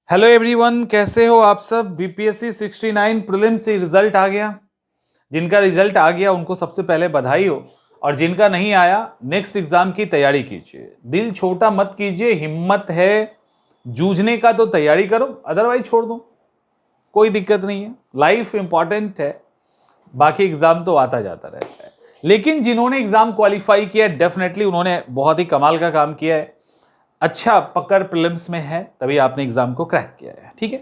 Hello everyone, कैसे हो आप सब। बीपीएससी 69 प्रीलिम्स से रिजल्ट आ गया। जिनका रिजल्ट आ गया उनको सबसे पहले बधाई हो, और जिनका नहीं आया नेक्स्ट एग्जाम की तैयारी कीजिए। दिल छोटा मत कीजिए, हिम्मत है जूझने का तो तैयारी करो, अदरवाइज छोड़ दो, कोई दिक्कत नहीं है। लाइफ इंपॉर्टेंट है, बाकी एग्जाम तो आता जाता रहता है। लेकिन जिन्होंने एग्जाम क्वालिफाई किया डेफिनेटली उन्होंने बहुत ही कमाल का काम किया है। अच्छा पकड़ प्रीलिम्स में है तभी आपने एग्जाम को क्रैक किया है, ठीक है।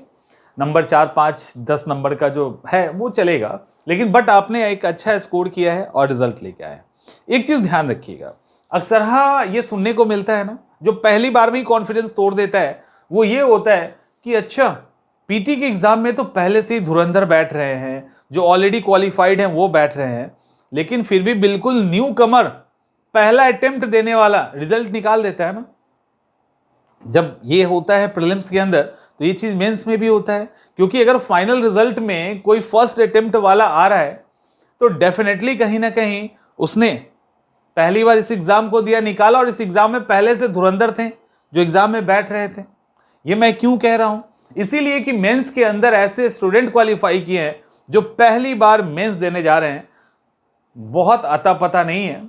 नंबर 4, 5, 10 नंबर का जो है वो चलेगा, लेकिन बट आपने एक अच्छा स्कोर किया है और रिजल्ट लेके आए। एक चीज ध्यान रखिएगा, अक्सर हाँ ये सुनने को मिलता है ना, जो पहली बार में ही कॉन्फिडेंस तोड़ देता है वो ये होता है कि अच्छा पीटी के एग्जाम में तो पहले से ही धुरंधर बैठ रहे हैं, जो ऑलरेडी क्वालिफाइड हैं वो बैठ रहे हैं, लेकिन फिर भी बिल्कुल न्यू कमर पहला अटेम्प्ट देने वाला रिजल्ट निकाल देता है ना। जब ये होता है प्रीलिम्स के अंदर तो ये चीज मेंस में भी होता है, क्योंकि अगर फाइनल रिजल्ट में कोई फर्स्ट अटेम्प्ट वाला आ रहा है तो डेफिनेटली कहीं ना कहीं उसने पहली बार इस एग्जाम को दिया, निकाला, और इस एग्जाम में पहले से धुरंधर थे जो एग्जाम में बैठ रहे थे। ये मैं क्यों कह रहा हूं, इसीलिए कि मेंस के अंदर ऐसे स्टूडेंट क्वालिफाई किए हैं जो पहली बार मेंस देने जा रहे हैं। बहुत अता पता नहीं है,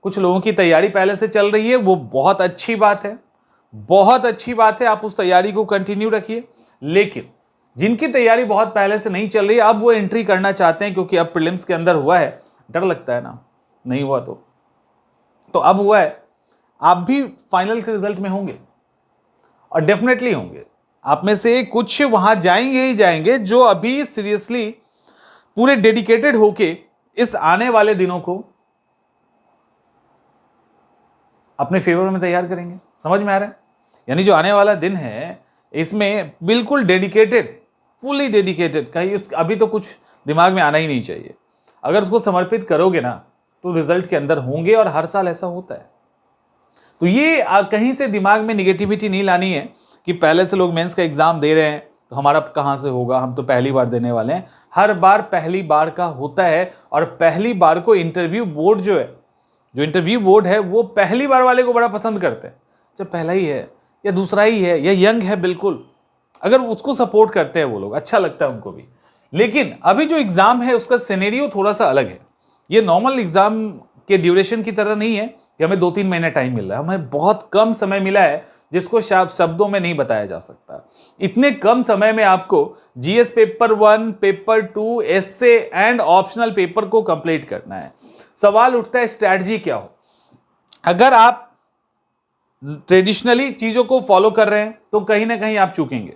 कुछ लोगों की तैयारी पहले से चल रही है, वो बहुत अच्छी बात है, बहुत अच्छी बात है, आप उस तैयारी को कंटिन्यू रखिए। लेकिन जिनकी तैयारी बहुत पहले से नहीं चल रही है, अब वो एंट्री करना चाहते हैं क्योंकि अब प्रीलिम्स के अंदर हुआ है, डर लगता है ना, नहीं हुआ तो अब हुआ है, आप भी फाइनल के रिजल्ट में होंगे और डेफिनेटली होंगे। आप में से कुछ वहां जाएंगे ही जाएंगे जो अभी सीरियसली पूरे डेडिकेटेड होके इस आने वाले दिनों को अपने फेवर में तैयार करेंगे। समझ में आ रहा है? यानी जो आने वाला दिन है इसमें बिल्कुल डेडिकेटेड, फुली डेडिकेटेड, कहीं अभी तो कुछ दिमाग में आना ही नहीं चाहिए। अगर उसको समर्पित करोगे ना तो रिजल्ट के अंदर होंगे, और हर साल ऐसा होता है। तो ये कहीं से दिमाग में निगेटिविटी नहीं लानी है कि पहले से लोग मेंस का एग्जाम दे रहे हैं तो हमारा कहां से होगा, हम तो पहली बार देने वाले हैं। हर बार पहली बार का होता है, और पहली बार को इंटरव्यू बोर्ड जो इंटरव्यू बोर्ड है वो पहली बार वाले को बड़ा पसंद करते हैं। जब पहला ही है या दूसरा ही है या यंग है, बिल्कुल अगर उसको सपोर्ट करते हैं वो लोग, अच्छा लगता है उनको भी। लेकिन अभी जो एग्जाम है उसका सिनेरियो थोड़ा सा अलग है। ये नॉर्मल एग्जाम के ड्यूरेशन की तरह नहीं है कि हमें 2-3 महीने टाइम मिल रहा है, हमें बहुत कम समय मिला है जिसको शब्दों में नहीं बताया जा सकता। इतने कम समय में आपको GS paper 1, paper 2, SA and optional paper को कंप्लीट करना है। सवाल उठता है स्ट्रैटेजी क्या हो। अगर आप ट्रेडिशनली चीजों को फॉलो कर रहे हैं तो कहीं ना कहीं आप चूकेंगे।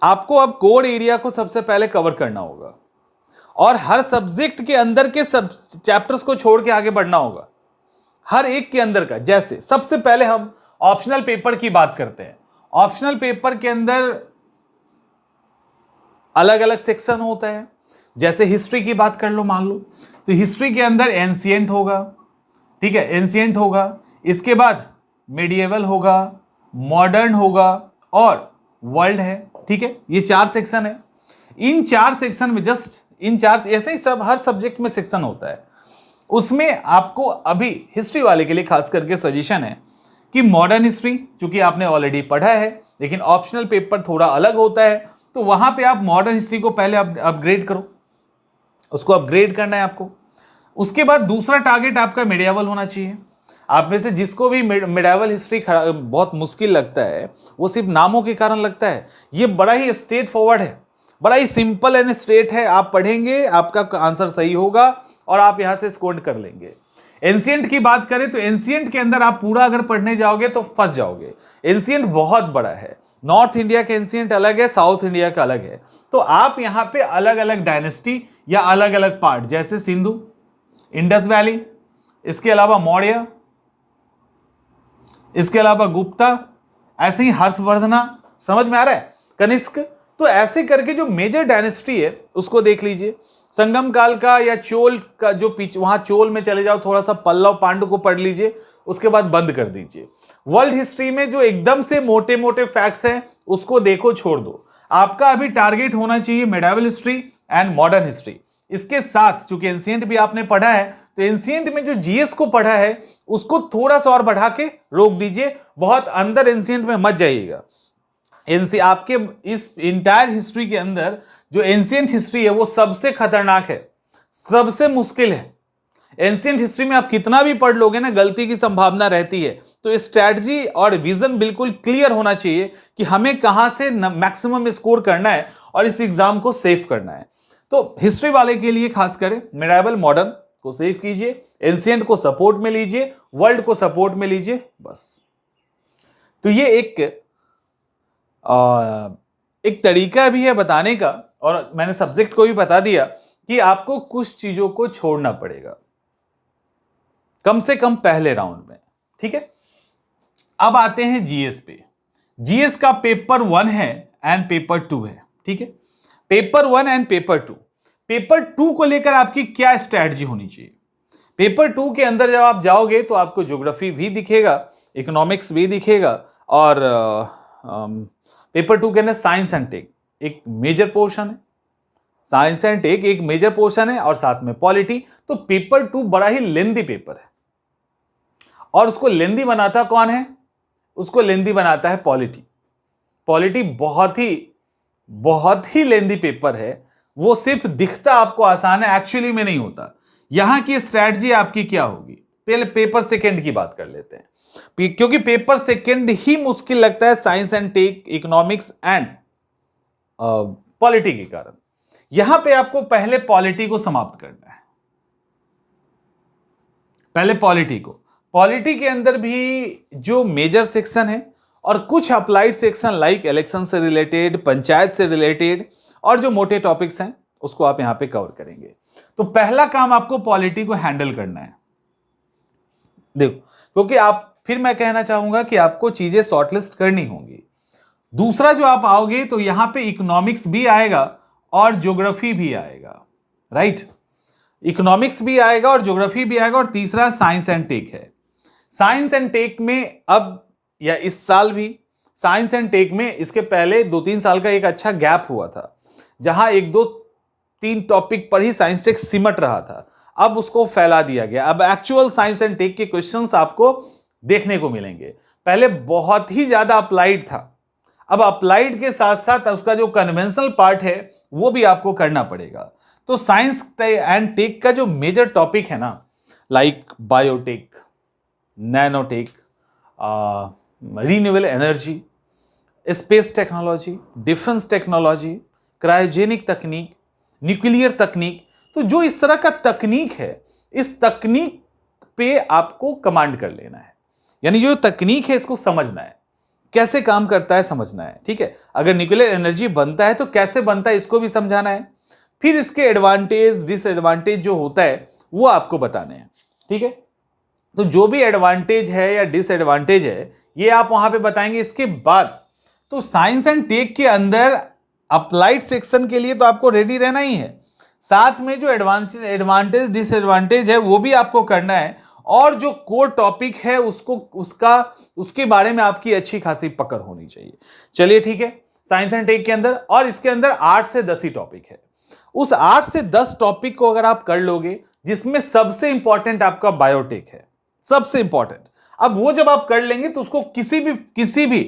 आपको अब कोर एरिया को सबसे पहले कवर करना होगा, और हर सब्जेक्ट के अंदर के सब चैप्टर्स को छोड़ के आगे बढ़ना होगा, हर एक के अंदर का। जैसे सबसे पहले हम ऑप्शनल पेपर की बात करते हैं। ऑप्शनल पेपर के अंदर अलग अलग सेक्शन होता है। जैसे हिस्ट्री की बात कर लो, मान लो तो हिस्ट्री के अंदर एंशिएंट होगा, ठीक है, एंशिएंट होगा, इसके बाद मेडिएवल होगा, मॉडर्न होगा और वर्ल्ड है, ठीक है। ये 4 सेक्शन है। इन 4 सेक्शन में जस्ट इन 4 ऐसे ही सब हर सब्जेक्ट में सेक्शन होता है। उसमें आपको अभी हिस्ट्री वाले के लिए खास करके सजेशन है कि मॉडर्न हिस्ट्री, चूंकि आपने ऑलरेडी पढ़ा है लेकिन ऑप्शनल पेपर थोड़ा अलग होता है, तो वहां पे आप मॉडर्न हिस्ट्री को पहले अपग्रेड करो, उसको अपग्रेड करना है आपको। उसके बाद दूसरा टारगेट आपका मेडिएवल होना चाहिए। आप में से जिसको भी मेडिएवल हिस्ट्री बहुत मुश्किल लगता है वो सिर्फ नामों के कारण लगता है। ये बड़ा ही स्ट्रेट फॉरवर्ड है, बड़ा ही सिंपल एंड स्ट्रेट है। आप पढ़ेंगे, आपका आंसर सही होगा और आप यहां से स्कोर कर लेंगे। एंशिएंट की बात करें तो एंशिएंट के अंदर आप पूरा अगर पढ़ने जाओगे तो फंस जाओगे। एंशिएंट बहुत बड़ा है, नॉर्थ इंडिया का एंशिएंट अलग है, साउथ इंडिया का अलग है। तो आप यहां पे अलग अलग डायनेस्टी या अलग अलग पार्ट, जैसे सिंधु, इंडस वैली, इसके अलावा मौर्य, इसके अलावा गुप्ता, ऐसे ही हर्षवर्धना, समझ में आ रहा है, कनिष्क, तो ऐसे करके जो मेजर डायनेस्टी है उसको देख लीजिए। संगम काल का या चोल का जो पीछे, वहां चोल में चले जाओ, थोड़ा सा पल्लव पांडु को पढ़ लीजिए, उसके बाद बंद कर दीजिए। वर्ल्ड हिस्ट्री में जो एकदम से मोटे मोटे फैक्ट्स हैं उसको देखो, छोड़ दो। आपका अभी टारगेट होना चाहिए medieval history and modern history. इसके साथ चूंकि एंशिएंट भी आपने पढ़ा है तो एंशिएंट में जो जीएस को पढ़ा है उसको थोड़ा सा और बढ़ा के रोक दीजिए, बहुत अंदर एंशिएंट में मत जाइएगा। आपके इस इंटायर हिस्ट्री के अंदर जो एंशिएंट हिस्ट्री है वो सबसे खतरनाक है, सबसे मुश्किल है। एंशिएंट हिस्ट्री में आप कितना भी पढ़ लोगे ना, गलती की संभावना रहती है। तो स्ट्रैटेजी और विजन बिल्कुल क्लियर होना चाहिए कि हमें कहां से मैक्सिमम स्कोर करना है और इस एग्जाम को सेव करना है। तो हिस्ट्री वाले के लिए खास कर मिडाइवल मॉडर्न को सेव कीजिए, एंशिएंट को सपोर्ट में लीजिए, वर्ल्ड को सपोर्ट में लीजिए, बस। तो ये एक तरीका भी है बताने का, और मैंने सब्जेक्ट को भी बता दिया कि आपको कुछ चीजों को छोड़ना पड़ेगा कम से कम पहले राउंड में, ठीक है। अब आते हैं जीएस पे। जीएस का पेपर 1 है एंड पेपर 2 है, ठीक है। Paper 1 and paper 2। पेपर 2 को लेकर आपकी क्या स्ट्रैटेजी होनी चाहिए? पेपर 2 के अंदर जब आप जाओगे तो आपको ज्योग्राफी भी दिखेगा, इकोनॉमिक्स भी दिखेगा, और पेपर 2 के अंदर साइंस एंड टेक एक मेजर पोर्शन है, साइंस एंड टेक एक मेजर पोर्शन है, और साथ में पॉलिटी। तो पेपर 2 बड़ा ही लेंदी पेपर है, और उसको लेंदी बनाता कौन है? उसको लेंदी बनाता है पॉलिटी। पॉलिटी बहुत ही लेंदी पेपर है। वो सिर्फ दिखता आपको आसान है, एक्चुअली में नहीं होता। यहां की स्ट्रैटेजी आपकी क्या होगी? पहले पेपर सेकंड की बात कर लेते हैं, क्योंकि पेपर सेकंड ही मुश्किल लगता है science and tech, economics and polity के कारण। यहां पे आपको पहले पॉलिटी को समाप्त करना है, पहले पॉलिटी को। पॉलिटी के अंदर भी जो मेजर सेक्शन है और कुछ अप्लाइड सेक्शन लाइक इलेक्शन से रिलेटेड, पंचायत से रिलेटेड, और जो मोटे टॉपिक्स हैं उसको आप यहां पे कवर करेंगे। तो पहला काम आपको पॉलिटी को हैंडल करना है। देखो, क्योंकि फिर मैं कहना चाहूंगा कि आपको चीजें शॉर्टलिस्ट करनी होंगी। दूसरा जो आप आओगे तो यहां पे इकोनॉमिक्स भी आएगा और ज्योग्राफी भी आएगा, राइट। इकोनॉमिक्स भी आएगा और ज्योग्राफी भी आएगा, और तीसरा साइंस एंड टेक है। साइंस एंड टेक में अब या इस साल भी, साइंस एंड टेक में इसके पहले 2-3 साल का एक अच्छा गैप हुआ था, जहां 1-2-3 टॉपिक पर ही साइंस टेक सिमट रहा था। अब उसको फैला दिया गया। अब एक्चुअल साइंस एंड टेक के क्वेश्चंस आपको देखने को मिलेंगे। पहले बहुत ही ज्यादा अप्लाइड था, अब अप्लाइड के साथ साथ उसका जो कन्वेंशनल पार्ट है वो भी आपको करना पड़ेगा। तो साइंस एंड टेक का जो मेजर टॉपिक है ना, like biotech, nanotech, renewable energy, space technology, defence technology, cryogenic तकनीक, न्यूक्लियर तकनीक, तो जो इस तरह का तकनीक है, इस तकनीक पे आपको कमांड कर लेना है। यानी जो तकनीक है इसको समझना है, कैसे काम करता है समझना है, ठीक है। अगर न्यूक्लियर एनर्जी बनता है तो कैसे बनता है इसको भी समझाना है। फिर इसके एडवांटेज डिसएडवांटेज जो होता है वो आपको बताने हैं, ठीक है। तो जो भी एडवांटेज है या डिसएडवांटेज है ये आप वहां पे बताएंगे। इसके बाद तो साइंस एंड टेक के अंदर अप्लाइड सेक्शन के लिए तो आपको रेडी रहना ही है, साथ में जो एडवांटेज डिसएडवांटेज है वो भी आपको करना है, और जो कोर टॉपिक है उसके बारे में आपकी अच्छी खासी पकड़ होनी चाहिए। चलिए ठीक है, साइंस एंड टेक के अंदर, और इसके अंदर 8 से 10 ही टॉपिक है। उस 8 से 10 टॉपिक को अगर आप कर लोगे, जिसमें सबसे इंपॉर्टेंट आपका बायोटेक है, सबसे इंपॉर्टेंट। अब वो जब आप कर लेंगे तो उसको किसी भी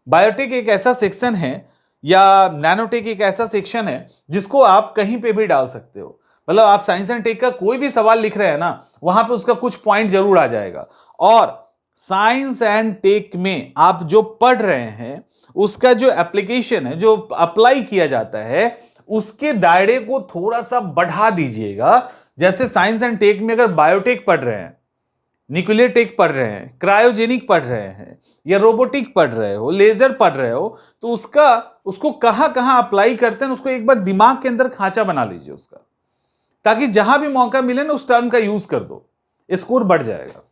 बायोटेक एक ऐसा सेक्शन है या नैनोटेक एक ऐसा सेक्शन है जिसको आप कहीं पे भी डाल सकते हो। मतलब आप साइंस एंड टेक का कोई भी सवाल लिख रहे हैं ना, वहां पे उसका कुछ पॉइंट जरूर आ जाएगा। और साइंस एंड टेक में आप जो पढ़ रहे हैं उसका जो एप्लीकेशन है, जो अप्लाई किया जाता है, उसके दायरे को थोड़ा सा बढ़ा दीजिएगा। जैसे साइंस एंड टेक में अगर बायोटेक पढ़ रहे हैं, न्यूक्लियर टेक पढ़ रहे हैं, क्रायोजेनिक पढ़ रहे हैं, या रोबोटिक पढ़ रहे हो, लेजर पढ़ रहे हो, तो उसको कहां कहां अप्लाई करते हैं उसको एक बार दिमाग के अंदर खांचा बना लीजिए उसका, ताकि जहां भी मौका मिले ना उस टर्म का यूज कर दो, स्कोर बढ़ जाएगा,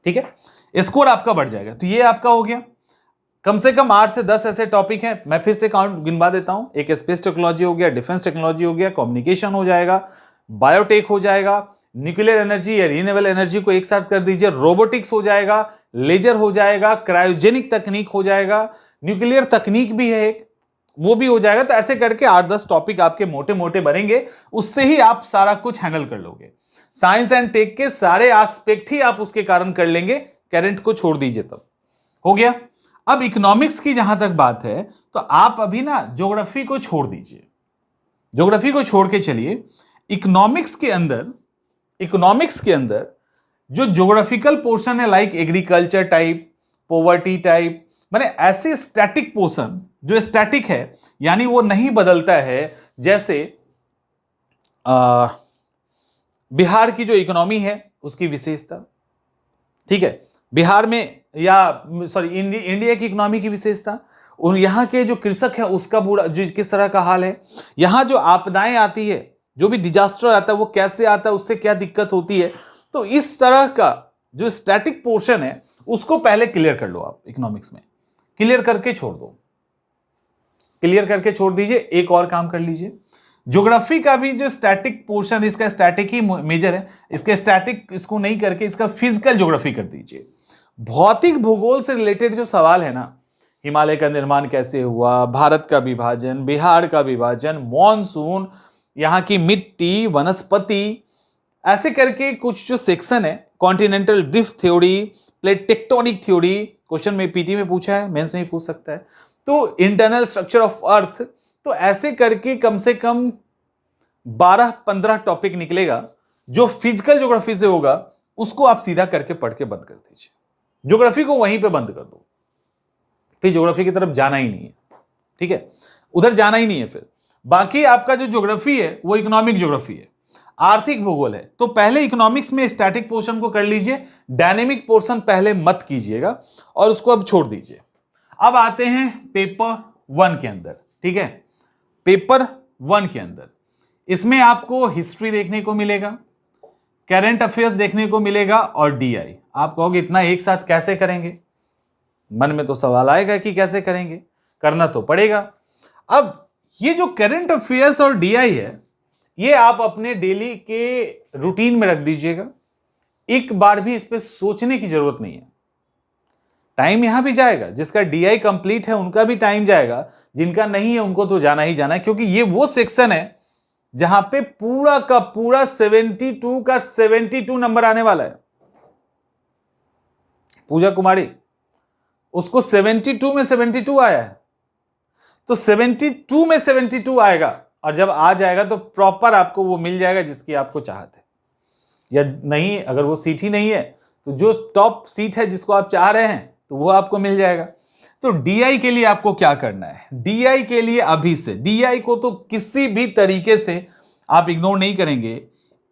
ठीक है। स्कोर आपका बढ़ जाएगा। तो ये आपका हो गया। कम से कम 8 से 10 ऐसे टॉपिक हैं, मैं फिर से काउंट गिनवा देता हूं। एक स्पेस टेक्नोलॉजी हो गया, डिफेंस टेक्नोलॉजी हो गया, कम्युनिकेशन हो जाएगा, बायोटेक हो जाएगा, न्यूक्लियर एनर्जी या रिन्यूएबल एनर्जी को एक साथ कर दीजिए, रोबोटिक्स हो जाएगा, लेजर हो जाएगा, क्रायोजेनिक तकनीक हो जाएगा, न्यूक्लियर तकनीक भी है एक, वो भी हो जाएगा। तो ऐसे करके 8-10 टॉपिक आपके मोटे मोटे बनेंगे, उससे ही आप सारा कुछ हैंडल कर लोगे। साइंस एंड टेक के सारे एस्पेक्ट ही आप उसके कारण कर लेंगे, करंट को छोड़ दीजिए, तब हो गया। अब इकोनॉमिक्स की जहां तक बात है तो आप अभी ना ज्योग्राफी को छोड़ दीजिए, ज्योग्राफी को छोड़ के चलिए। इकोनॉमिक्स के अंदर जो ज्योग्राफिकल पोर्शन है like agriculture type, poverty type, माने ऐसे स्टैटिक पोर्शन जो स्टैटिक है यानी वो नहीं बदलता है, जैसे बिहार की जो इकोनॉमी है उसकी विशेषता, ठीक है, बिहार में या सॉरी इंडिया की इकोनॉमी की विशेषता, और यहाँ के जो कृषक है उसका बुरा जो किस तरह का हाल है, यहाँ जो आपदाएं आती है, जो भी डिजास्टर आता है वो कैसे आता है, उससे क्या दिक्कत होती है। तो इस तरह का जो स्टैटिक पोर्शन है उसको पहले क्लियर कर लो आप, इकोनॉमिक्स में क्लियर करके छोड़ दो, क्लियर करके छोड़ दीजिए। एक और काम कर लीजिए, ज्योग्राफी का भी जो स्टैटिक पोर्शन, इसका स्टैटिक ही मेजर है, इसके स्टैटिक इसको नहीं करके इसका फिजिकल ज्योग्राफी कर दीजिए। भौतिक भूगोल से रिलेटेड जो सवाल है ना, हिमालय का निर्माण कैसे हुआ, भारत का विभाजन, बिहार का विभाजन, मॉनसून, यहाँ की मिट्टी, वनस्पति, ऐसे करके कुछ जो सेक्शन है, continental drift theory, plate tectonic theory, question में पीटी में पूछा है, मेंस में भी पूछ सकता है, तो इंटरनल स्ट्रक्चर ऑफ अर्थ, तो ऐसे करके कम से कम 12-15 टॉपिक निकलेगा जो फिजिकल ज्योग्राफी से होगा, उसको आप सीधा करके पढ़ के बंद कर दीजिए, ज्योग्राफी को वहीं पे बंद कर दो, फिर ज्योग्राफी की तरफ जाना ही नहीं है, ठीक है, उधर जाना ही नहीं है। फिर बाकी आपका जो ज्योग्राफी है वो इकोनॉमिक ज्योग्राफी है, आर्थिक भूगोल है। तो पहले इकोनॉमिक्स में स्टैटिक पोर्शन को कर लीजिए, डायनेमिक पोर्शन पहले मत कीजिएगा और उसको अब छोड़ दीजिए। अब आते हैं पेपर 1 के अंदर, ठीक है, पेपर 1 के अंदर इसमें आपको हिस्ट्री देखने को मिलेगा, करंट अफेयर्स देखने को मिलेगा और डीआई। आप कहोगे इतना एक साथ कैसे करेंगे, मन में तो सवाल आएगा कि कैसे करेंगे, करना तो पड़ेगा। अब ये जो करंट अफेयर्स और डीआई है ये आप अपने डेली के रूटीन में रख दीजिएगा, एक बार भी इस पे सोचने की जरूरत नहीं है। टाइम यहां भी जाएगा, जिसका डीआई कंप्लीट है उनका भी टाइम जाएगा, जिनका नहीं है उनको तो जाना ही जाना है, क्योंकि ये वो सेक्शन है जहां पे पूरा का पूरा 72 का 72 नंबर आने वाला है। पूजा कुमारी, उसको 72 में 72 आया है, तो 72 में 72 आएगा, और जब आ जाएगा तो प्रॉपर आपको वो मिल जाएगा जिसकी आपको चाहत है, या नहीं अगर वो सीट ही नहीं है तो जो टॉप सीट है जिसको आप चाह रहे हैं तो वो आपको मिल जाएगा। तो डीआई के लिए आपको क्या करना है, डीआई के लिए अभी से, डीआई को तो किसी भी तरीके से आप इग्नोर नहीं करेंगे।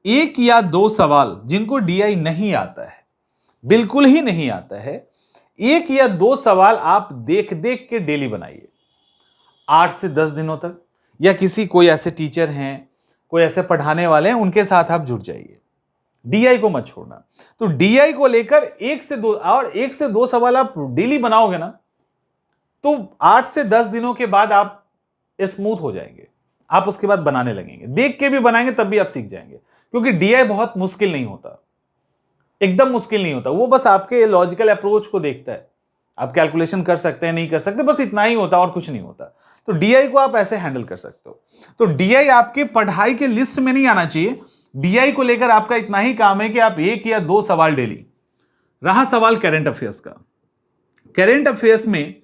1 या 2 सवाल जिनको डीआई नहीं आता है, बिल्कुल ही नहीं आता है, 1 या 2 सवाल आप देख देख के डेली बनाइए 8 से 10 दिनों तक, या किसी कोई ऐसे टीचर हैं, कोई ऐसे पढ़ाने वाले हैं, उनके साथ आप जुड़ जाइए, डीआई को मत छोड़ना। तो डीआई को लेकर 1 से 2 सवाल आप डेली बनाओगे ना, तो 8 से 10 दिनों के बाद आप स्मूथ हो जाएंगे, आप उसके बाद बनाने लगेंगे, देख के भी बनाएंगे तब भी आप सीख जाएंगे, क्योंकि डीआई बहुत मुश्किल नहीं होता, एकदम मुश्किल नहीं होता, वो बस आपके लॉजिकल अप्रोच को देखता है, आप कैलकुलेशन कर सकते हैं नहीं कर सकते, बस इतना ही होता और कुछ नहीं होता। तो डीआई को आप ऐसे हैंडल कर सकते हो। तो डीआई आपके पढ़ाई के लिस्ट में नहीं आना चाहिए, डीआई को लेकर आपका इतना ही काम है कि आप 1 या 2 सवाल डेली। रहा सवाल करंट अफेयर्स का, करंट अफेयर्स में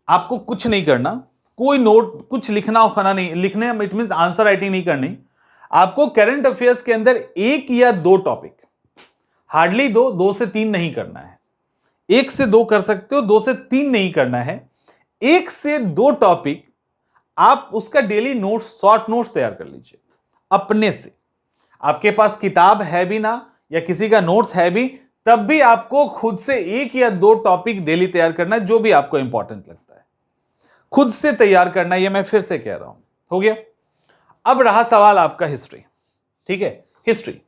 आपको कुछ नहीं करना, कोई नोट कुछ लिखना उखाना नहीं, लिखने इट मींस आंसर राइटिंग नहीं करनी। आपको करंट अफेयर्स के अंदर 1 या 2 टॉपिक, हार्डली 2 से 3 नहीं करना है, 1 से 2 कर सकते हो, 2 से 3 नहीं करना है। 1 से 2 टॉपिक आप उसका डेली नोट्स, शॉर्ट नोट्स तैयार कर लीजिए अपने से। आपके पास किताब है भी ना या किसी का नोट्स है भी, तब भी आपको खुद से 1 या 2 टॉपिक डेली तैयार करना है, जो भी आपको इंपॉर्टेंट लगता है खुद से तैयार करना है। ये मैं फिर से कह रहा हूं, हो गया। अब रहा सवाल आपका हिस्ट्री, ठीक है, हिस्ट्री,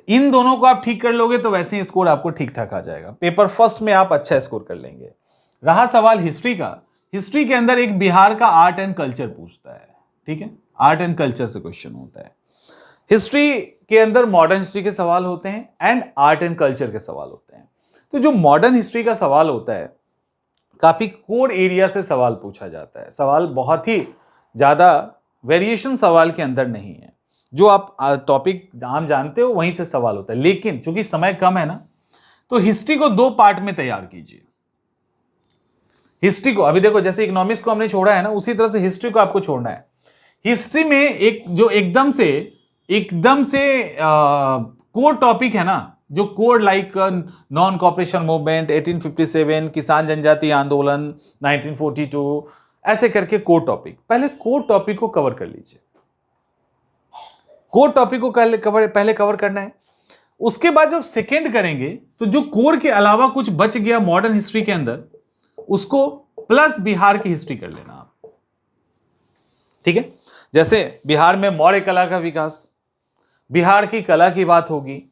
इन दोनों को आप ठीक कर लोगे तो वैसे ही स्कोर आपको ठीक ठाक आ जाएगा, पेपर फर्स्ट में आप अच्छा स्कोर कर लेंगे। रहा सवाल हिस्ट्री का, हिस्ट्री के अंदर एक बिहार का आर्ट एंड कल्चर पूछता है, ठीक है, आर्ट एंड कल्चर से क्वेश्चन होता है। हिस्ट्री के अंदर मॉडर्न हिस्ट्री के सवाल होते हैं एंड आर्ट एंड कल्चर के सवाल होते हैं। तो जो मॉडर्न हिस्ट्री का सवाल होता है, काफी कोर एरिया से सवाल पूछा जाता है, सवाल बहुत ही ज्यादा वेरिएशन सवाल के अंदर नहीं है, जो आप टॉपिक आम जानते हो वहीं से सवाल होता है। लेकिन चूंकि समय कम है ना, तो हिस्ट्री को 2 पार्ट में तैयार कीजिए, हिस्ट्री को अभी देखो, जैसे इकोनॉमिक्स को हमने छोड़ा है ना, उसी तरह से हिस्ट्री को आपको छोड़ना है। हिस्ट्री में एक जो एकदम से कोर टॉपिक है ना, जो core like non cooperation movement, 1857, किसान जनजाति आंदोलन, 1942, ऐसे करके कोर टॉपिक, पहले कोर टॉपिक को कवर कर लीजिए। कोर टॉपिक को पहले कवर करना है। उसके बाद जब सेकेंड करेंगे तो जो कोर के अलावा कुछ बच गया मॉडर्न हिस्ट्री के अंदर, उसको प्लस बिहार की हिस्ट्री कर लेना आप। ठीक है, जैसे बिहार में मौर्य कला का विकास, बिहार की कला की बात होगी,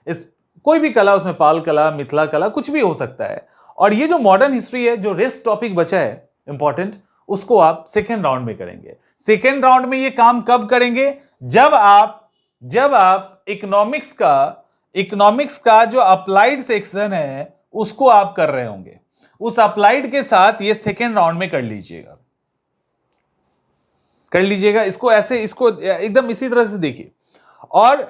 इस कोई भी कला, उसमें पाल कला, मिथिला कला, कुछ भी हो सकता है। और ये जो मॉडर्न हिस्ट्री है, जो रेस्ट टॉपिक बचा है इंपॉर्टेंट, उसको आप सेकेंड राउंड में करेंगे। सेकेंड राउंड में ये काम कब करेंगे? जब आप इकोनॉमिक्स का जो अप्लाइड सेक्शन है उसको आप कर रहे होंगे, उस अप्लाइड के साथ ये सेकेंड राउंड में कर लीजिएगा। इसको ऐसे, इसको एकदम इसी तरह से देखिए। और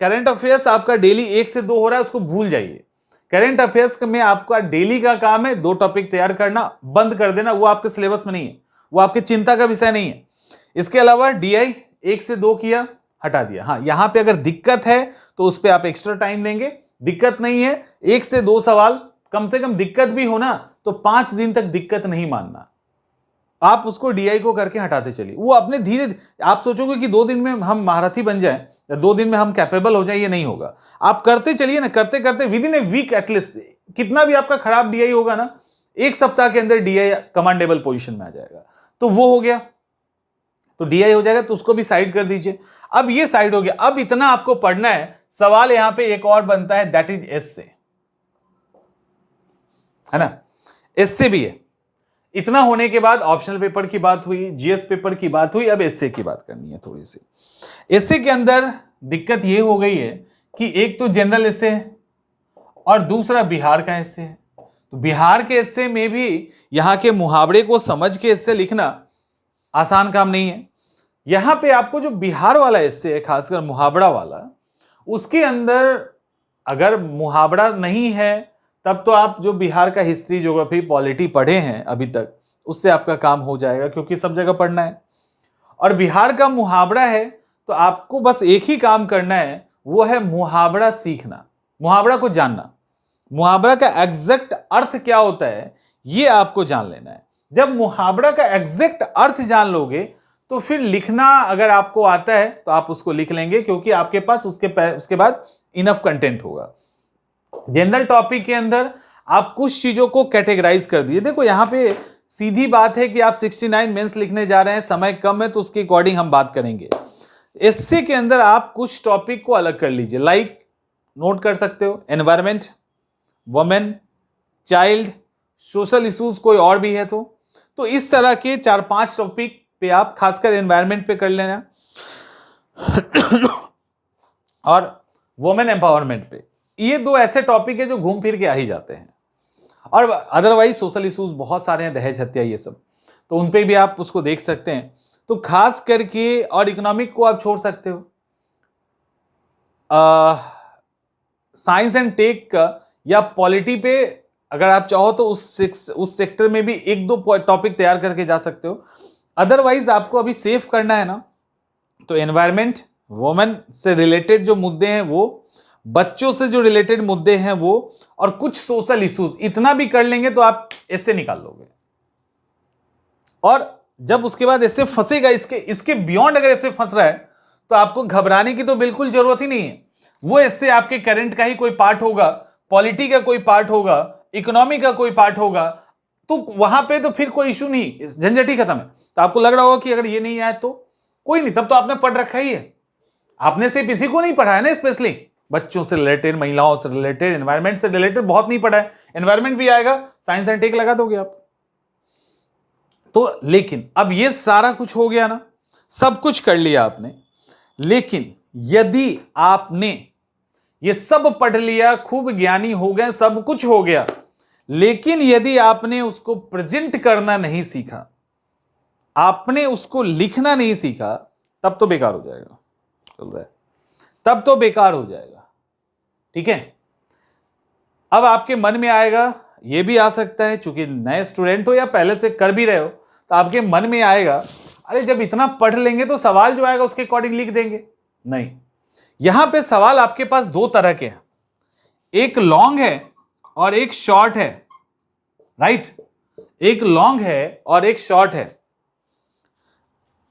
करंट अफेयर्स आपका डेली 1 से 2 हो रहा है, उसको भूल जाइए। करंट अफेयर्स में आपका डेली का काम है 2 टॉपिक तैयार करना, बंद कर देना, वो आपके सिलेबस में नहीं है, वो आपकी चिंता का विषय नहीं है। इसके अलावा डीआई 1 से 2 किया, हटा दिया। हाँ, यहां पे अगर दिक्कत है तो उस पर आप एक्स्ट्रा टाइम देंगे, दिक्कत नहीं है 1 से 2 सवाल कम से कम, दिक्कत भी हो ना तो 5 दिन तक दिक्कत नहीं मानना, आप उसको डीआई को करके हटाते चलिए। वो अपने धीरे, आप सोचोगे कि 2 दिन में हम महारथी बन जाएं या 2 दिन में हम कैपेबल हो जाएं, ये नहीं होगा। आप करते चलिए ना, करते करते within a week at least, कितना भी आपका खराब डीआई होगा ना, 1 सप्ताह के अंदर डीआई कमांडेबल पोजीशन में आ जाएगा। तो वो हो गया, तो डीआई हो जाएगा, तो उसको भी साइड कर दीजिए। अब ये साइड हो गया, अब इतना आपको पढ़ना है। सवाल यहां पे एक और बनता है, दैट इज एस्से, है ना, एस्से भी है। इतना होने के बाद ऑप्शनल पेपर की बात हुई, जीएस पेपर की बात हुई, अब एस्से की बात करनी है थोड़ी सी। एस्से के अंदर दिक्कत ये हो गई है कि एक तो जनरल एस्से है और दूसरा बिहार का एस्से है। तो बिहार के एस्से में भी यहां के मुहावरे को समझ के एस्से लिखना आसान काम नहीं है। यहां पे आपको जो बिहार वाला एस्से है, खासकर मुहावरा वाला, उसके अंदर अगर मुहावरा नहीं है तब तो आप जो बिहार का हिस्ट्री, ज्योग्राफी, पॉलिटी पढ़े हैं अभी तक, उससे आपका काम हो जाएगा, क्योंकि सब जगह पढ़ना है। और बिहार का मुहावरा है तो आपको बस एक ही काम करना है, वो है मुहावरा सीखना, मुहावरा को जानना, मुहावरा का एग्जैक्ट अर्थ क्या होता है ये आपको जान लेना है। जब मुहावरा का एग्जैक्ट अर्थ जान लोगे तो फिर लिखना अगर आपको आता है तो आप उसको लिख लेंगे, क्योंकि आपके पास उसके बाद इनफ कंटेंट होगा। जनरल टॉपिक के अंदर आप कुछ चीजों को कैटेगराइज कर दिए। देखो यहां पे सीधी बात है कि आप 69 मेंस लिखने जा रहे हैं, समय कम है, तो उसके अकॉर्डिंग हम बात करेंगे। एस्से के अंदर आप कुछ टॉपिक को अलग कर लीजिए, लाइक नोट कर सकते हो, environment, women, child, social issues, कोई और भी है तो इस तरह के 4-5 टॉपिक पे आप खासकर एनवायरमेंट पे कर लेना और वुमेन एम्पावरमेंट पे। ये 2 ऐसे टॉपिक है जो घूम फिर के आ ही जाते हैं। और अदरवाइज सोशल इश्यूज बहुत सारे हैं, दहेज हत्या, ये सब, तो उन पे भी आप उसको देख सकते हैं। तो खास करके, और इकोनॉमिक को आप छोड़ सकते हो, साइंस एंड टेक का या पॉलिटी पे अगर आप चाहो तो उस सेक्टर में भी 1-2 टॉपिक तैयार करके जा सकते हो। अदरवाइज आपको अभी सेव करना है ना, तो एनवायरमेंट, वुमेन से रिलेटेड जो मुद्दे हैं वो, बच्चों से जो रिलेटेड मुद्दे हैं वो, और कुछ सोशल इश्यूज, इतना भी कर लेंगे तो आप इससे निकाल लोगे। और जब उसके बाद इससे फंसेगा, इसके बियॉन्ड अगर इससे फंस रहा है तो आपको घबराने की तो बिल्कुल जरूरत ही नहीं है। वो इससे आपके करंट का ही कोई पार्ट होगा, पॉलिटी का कोई पार्ट होगा, इकोनॉमी का कोई पार्ट होगा, तो वहां पे तो फिर कोई इशू नहीं, झंझट ही खत्म है। तो आपको लग रहा होगा कि अगर ये नहीं आए तो कोई नहीं, तब तो आपने पढ़ रखा ही है। आपने सिर्फ इसी को नहीं पढ़ा है ना, स्पेशली बच्चों से रिलेटेड, महिलाओं से रिलेटेड, एनवायरमेंट से रिलेटेड बहुत नहीं पढ़ा है। एनवायरमेंट भी आएगा, साइंस एंड टेक लगा दोगे आप तो। लेकिन अब ये सारा कुछ हो गया ना, सब कुछ कर लिया आपने, लेकिन यदि आपने ये सब पढ़ लिया, खूब ज्ञानी हो गए, सब कुछ हो गया, लेकिन यदि आपने उसको प्रेजेंट करना नहीं सीखा, आपने उसको लिखना नहीं सीखा, तब तो बेकार हो जाएगा। चल रहा है, तब तो बेकार हो जाएगा। ठीक है, अब आपके मन में आएगा ये भी आ सकता है, चूंकि नए स्टूडेंट हो या पहले से कर भी रहे हो, तो आपके मन में आएगा अरे जब इतना पढ़ लेंगे तो सवाल जो आएगा उसके अकॉर्डिंग लिख देंगे। नहीं, यहां पे सवाल आपके पास दो तरह के हैं, एक लॉन्ग है और एक शॉर्ट है, राइट? एक लॉन्ग है और एक शॉर्ट है।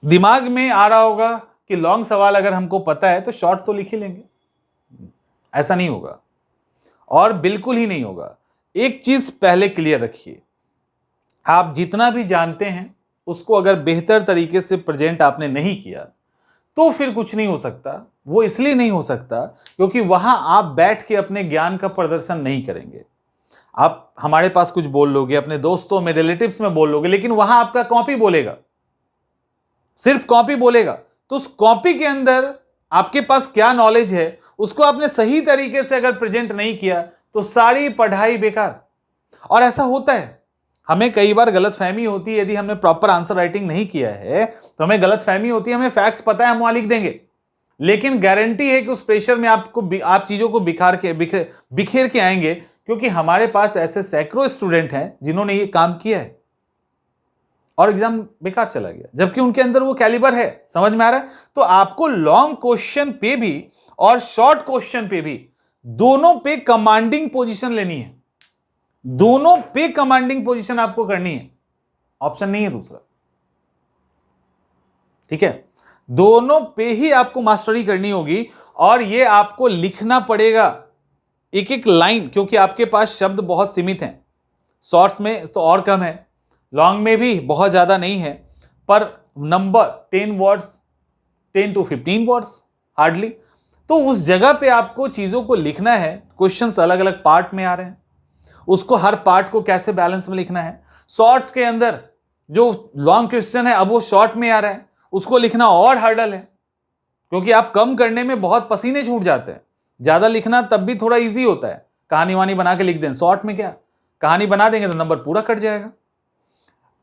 दिमाग में आ रहा होगा कि लॉन्ग सवाल अगर हमको पता है तो शॉर्ट तो लिख ही लेंगे। ऐसा नहीं होगा और बिल्कुल ही नहीं होगा। एक चीज पहले क्लियर रखिए, आप जितना भी जानते हैं उसको अगर बेहतर तरीके से प्रेजेंट आपने नहीं किया तो फिर कुछ नहीं हो सकता। वो इसलिए नहीं हो सकता क्योंकि वहां आप बैठ के अपने ज्ञान का प्रदर्शन नहीं करेंगे। आप हमारे पास कुछ बोल लोगे, अपने दोस्तों में, रिलेटिव्स में बोल लोगे, लेकिन वहां आपका कॉपी बोलेगा, सिर्फ कॉपी बोलेगा। तो उस कॉपी के अंदर आपके पास क्या नॉलेज है उसको आपने सही तरीके से अगर प्रेजेंट नहीं किया तो सारी पढ़ाई बेकार। और ऐसा होता है, हमें कई बार गलतफहमी होती है, यदि हमने प्रॉपर आंसर राइटिंग नहीं किया है तो हमें गलतफहमी होती है, हमें फैक्ट्स पता है, हम वहां लिख देंगे, लेकिन गारंटी है कि उस प्रेशर में आप चीजों को बिखेर के आएंगे, क्योंकि हमारे पास ऐसे सैकड़ों स्टूडेंट हैं जिन्होंने ये काम किया है और एग्जाम बेकार चला गया, जबकि उनके अंदर वो कैलिबर है। समझ में आ रहा है? तो आपको लॉन्ग क्वेश्चन पे भी और शॉर्ट क्वेश्चन पे भी दोनों पे कमांडिंग पोजीशन लेनी है, दोनों पे कमांडिंग पोजीशन आपको करनी है, ऑप्शन नहीं है दूसरा। ठीक है, दोनों पे ही आपको मास्टरी करनी होगी और ये आपको लिखना पड़ेगा एक एक लाइन, क्योंकि आपके पास शब्द बहुत सीमित हैं। शॉर्ट्स में तो और कम है, लॉन्ग में भी बहुत ज्यादा नहीं है, पर number 10 words, 10 to 15 words hardly. तो उस जगह पे आपको चीजों को लिखना है। क्वेश्चंस अलग अलग पार्ट में आ रहे हैं, उसको हर पार्ट को कैसे बैलेंस में लिखना है। शॉर्ट के अंदर जो लॉन्ग क्वेश्चन है अब वो शॉर्ट में आ रहा है, उसको लिखना और हार्डल है, क्योंकि आप कम करने में बहुत पसीने छूट जाते हैं। ज्यादा लिखना तब भी थोड़ा इजी होता है, कहानी वानी बना के लिख दें। शॉर्ट में क्या, कहानी बना देंगे तो नंबर पूरा कट जाएगा।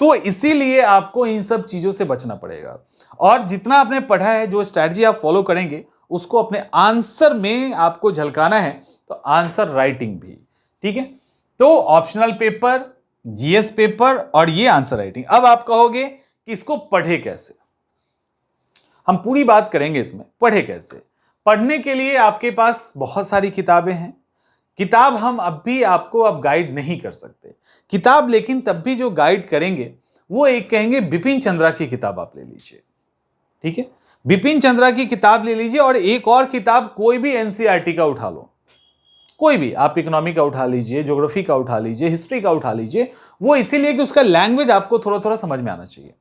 तो इसीलिए आपको इन सब चीजों से बचना पड़ेगा, और जितना आपने पढ़ा है, जो स्ट्रैटेजी आप फॉलो करेंगे, उसको अपने आंसर में आपको झलकाना है, तो आंसर राइटिंग भी। ठीक है, तो ऑप्शनल पेपर, जीएस पेपर और ये आंसर राइटिंग। अब आप कहोगे कि इसको पढ़े कैसे, हम पूरी बात करेंगे इसमें, पढ़े कैसे। पढ़ने के लिए आपके पास बहुत सारी किताबें हैं। किताब हम अब भी आपको अब गाइड नहीं कर सकते किताब, लेकिन तब भी जो गाइड करेंगे वो एक कहेंगे बिपिन चंद्रा की किताब आप ले लीजिए। ठीक है, बिपिन चंद्रा की किताब ले लीजिए, और एक और किताब कोई भी एनसीईआरटी का उठा लो, कोई भी, आप इकोनॉमी का उठा लीजिए, ज्योग्राफी का उठा लीजिए, हिस्ट्री का उठा लीजिए। वो इसीलिए कि उसका लैंग्वेज आपको थोड़ा थोड़ा समझ में आना चाहिए।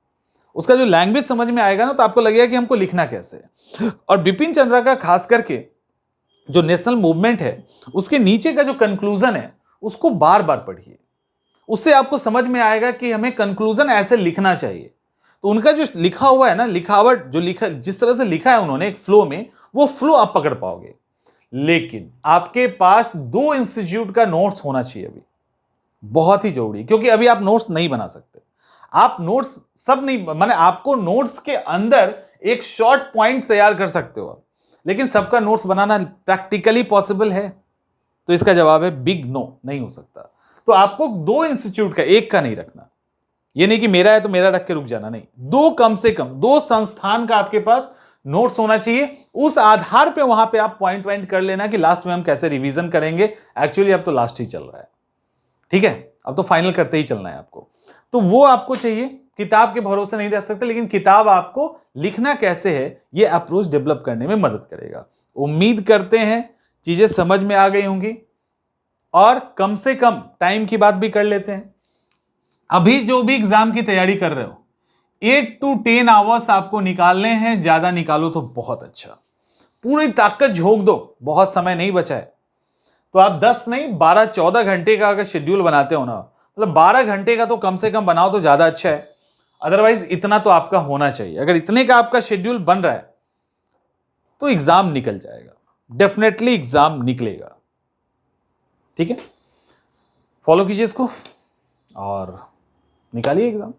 उसका जो लैंग्वेज समझ में आएगा ना, तो आपको लगेगा कि हमको लिखना कैसे है। और बिपिन चंद्रा का खास करके जो नेशनल मूवमेंट है, उसके नीचे का जो कंक्लूजन है उसको बार बार पढ़िए, उससे आपको समझ में आएगा कि हमें कंक्लूजन ऐसे लिखना चाहिए। तो उनका जो लिखा हुआ है ना, लिखावट जो लिखा, जिस तरह से लिखा है उन्होंने एक फ्लो में, वो फ्लो आप पकड़ पाओगे। लेकिन आपके पास 2 इंस्टीट्यूट का नोट्स होना चाहिए अभी, बहुत ही जरूरी, क्योंकि अभी आप नोट्स नहीं बना सकते। आप नोट्स सब नहीं, माने आपको नोट्स के अंदर एक शॉर्ट पॉइंट तैयार कर सकते हो, लेकिन सबका नोट्स बनाना प्रैक्टिकली पॉसिबल है? तो इसका जवाब है बिग नो, नहीं हो सकता। तो आपको 2 इंस्टीट्यूट का, एक का नहीं रखना। ये नहीं कि मेरा है तो मेरा रख के रुक जाना, नहीं, 2 कम से कम 2 संस्थान का आपके पास नोट्स होना चाहिए। उस आधार पे वहां पे आप पॉइंट कर लेना कि लास्ट में हम कैसे रिवीजन करेंगे। एक्चुअली अब तो लास्ट ही चल रहा है, ठीक है, अब तो फाइनल करते ही चलना है आपको। तो वो आपको चाहिए, किताब के भरोसे नहीं रह सकते, लेकिन किताब आपको लिखना कैसे है ये अप्रोच डेवलप करने में मदद करेगा। उम्मीद करते हैं चीजें समझ में आ गई होंगी, और कम से कम टाइम की बात भी कर लेते हैं। अभी जो भी एग्जाम की तैयारी कर रहे हो, 8 to 10 आवर्स आपको निकालने हैं, ज्यादा निकालो तो बहुत अच्छा, पूरी ताकत झोंक दो, बहुत समय नहीं बचा है। तो आप 10 नहीं 12-14 घंटे का अगर शेड्यूल बनाते हो ना, मतलब 12 घंटे का तो कम से कम बनाओ तो ज्यादा अच्छा है। अदरवाइज इतना तो आपका होना चाहिए। अगर इतने का आपका शेड्यूल बन रहा है तो एग्जाम निकल जाएगा, डेफिनेटली एग्जाम निकलेगा। ठीक है, फॉलो कीजिए इसको और निकालिए एग्जाम।